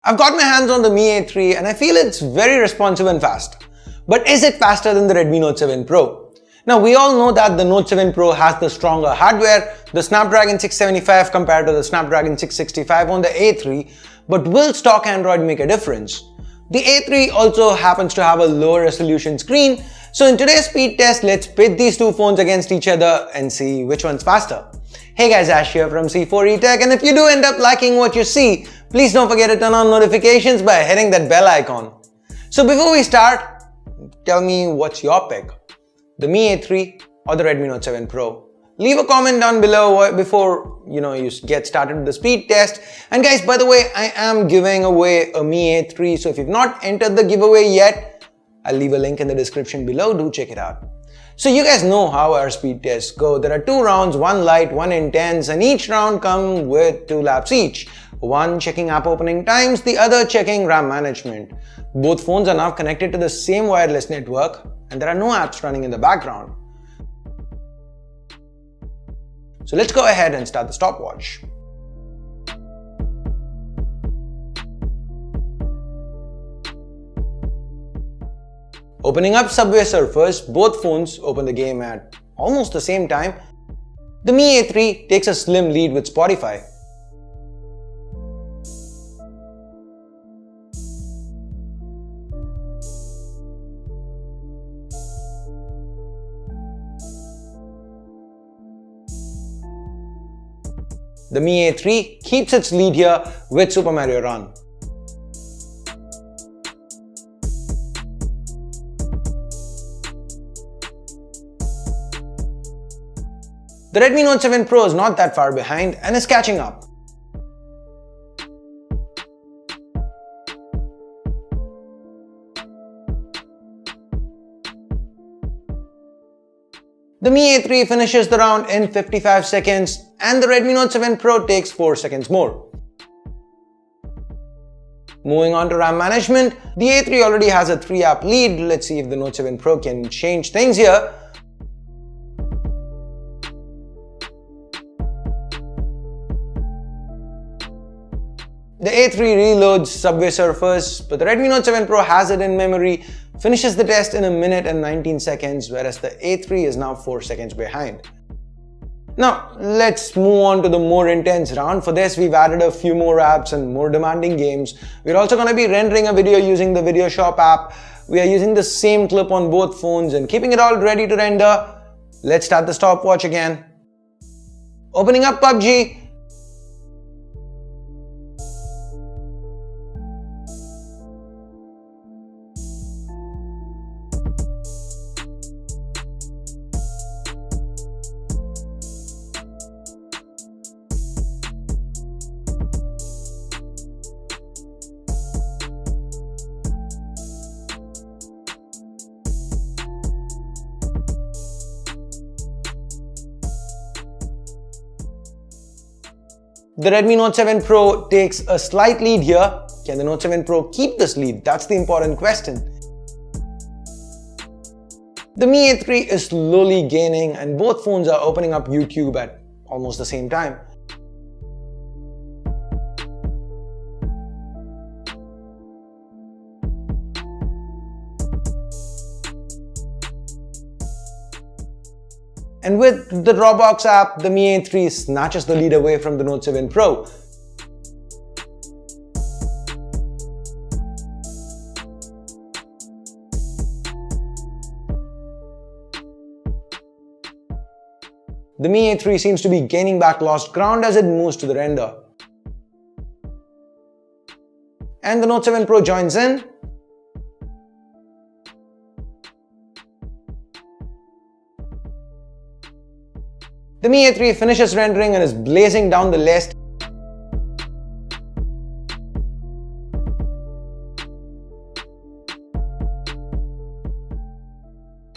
I've got my hands on the Mi A3 and I feel it's very responsive and fast. But is it faster than the Redmi Note 7 Pro? Now we all know that the Note 7 Pro has the stronger hardware, the Snapdragon 675 compared to the Snapdragon 665 on the A3, but will stock Android make a difference? The A3 also happens to have a lower resolution screen, so in today's speed test, let's pit these two phones against each other and see which one's faster. Hey guys, Ash here from C4eTech, and if you do end up liking what you see, please don't forget to turn on notifications by hitting that bell icon. So before we start, tell me what's your pick? The Mi A3 or the Redmi Note 7 Pro? Leave a comment down below before you get started with the speed test. And guys, by the way, I am giving away a Mi A3, so if you've not entered the giveaway yet, I'll leave a link in the description below. Do check it out. So you guys know how our speed tests go. There are 2 rounds, one light, one intense, and each round comes with 2 laps each. One checking app opening times, the other checking RAM management. Both phones are now connected to the same wireless network and there are no apps running in the background. So let's go ahead and start the stopwatch. Opening up Subway Surfers, both phones open the game at almost the same time. The Mi A3 takes a slim lead with Spotify. The Mi A3 keeps its lead here with Super Mario Run. The Redmi Note 7 Pro is not that far behind and is catching up. The Mi A3 finishes the round in 55 seconds and the Redmi Note 7 Pro takes 4 seconds more. Moving on to RAM management, the A3 already has a 3-app lead. Let's see if the Note 7 Pro can change things here. The A3 reloads Subway Surfers, but the Redmi Note 7 Pro has it in memory, finishes the test in 1 minute and 19 seconds, whereas the A3 is now 4 seconds behind. Now, let's move on to the more intense round. For this, we've added a few more apps and more demanding games. We're also going to be rendering a video using the Video Shop app. We are using the same clip on both phones and keeping it all ready to render. Let's start the stopwatch again. Opening up PUBG. The Redmi Note 7 Pro takes a slight lead here. Can the Note 7 Pro keep this lead? That's the important question. The Mi A3 is slowly gaining and both phones are opening up YouTube at almost the same time. And with the Dropbox app, the Mi A3 snatches the lead away from the Note 7 Pro. The Mi A3 seems to be gaining back lost ground as it moves to the render. And the Note 7 Pro joins in. The Mi A3 finishes rendering and is blazing down the list.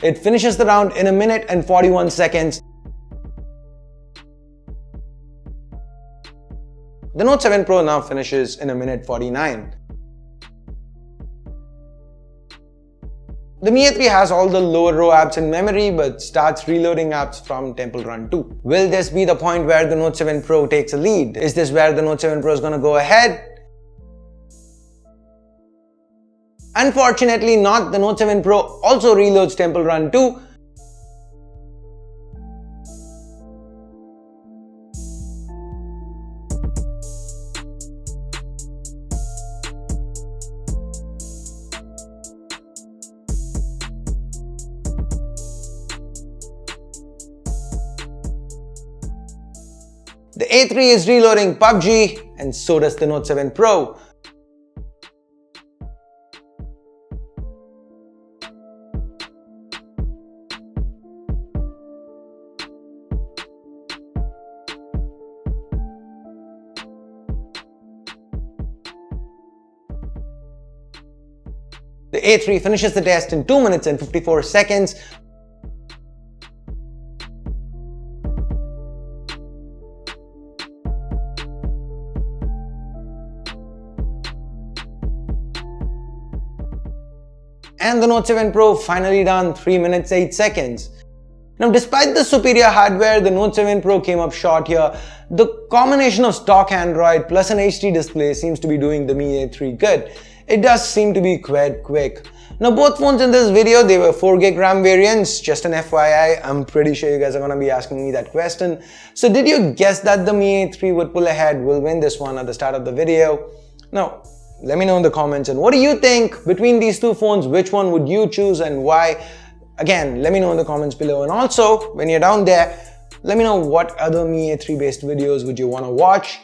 It finishes the round in 1 minute and 41 seconds. The Note 7 Pro now finishes in 1 minute 49. The Mi A3 has all the lower row apps in memory but starts reloading apps from Temple Run 2. Will this be the point where the Note 7 Pro takes a lead? Is this where the Note 7 Pro is going to go ahead? Unfortunately not, the Note 7 Pro also reloads Temple Run 2. The A3 is reloading PUBG, and so does the Note 7 Pro. The A3 finishes the test in 2 minutes and 54 seconds. And the Note 7 Pro finally done 3 minutes 8 seconds. Now, despite the superior hardware, the Note 7 Pro came up short here. The combination of stock Android plus an HD display seems to be doing the Mi A3 good. It does seem to be quite quick. Now, both phones in this video, they were 4GB RAM variants. Just an FYI, I'm pretty sure you guys are gonna be asking me that question. So did you guess that the Mi A3 would pull ahead, will win this one at the start of the video? Now, let me know in the comments, and what do you think between these two phones? Which one would you choose and why? Again, let me know in the comments below. And also, when you're down there, let me know what other Mi A3 based videos would you want to watch.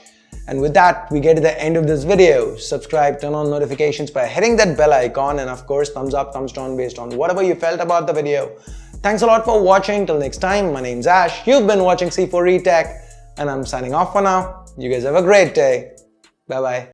And with that, we get to the end of this video. Subscribe, turn on notifications by hitting that bell icon, and of course, thumbs up, thumbs down based on whatever you felt about the video. Thanks a lot for watching. Till next time, my name's Ash. You've been watching C4E Tech, and I'm signing off for now. You guys have a great day. Bye-bye.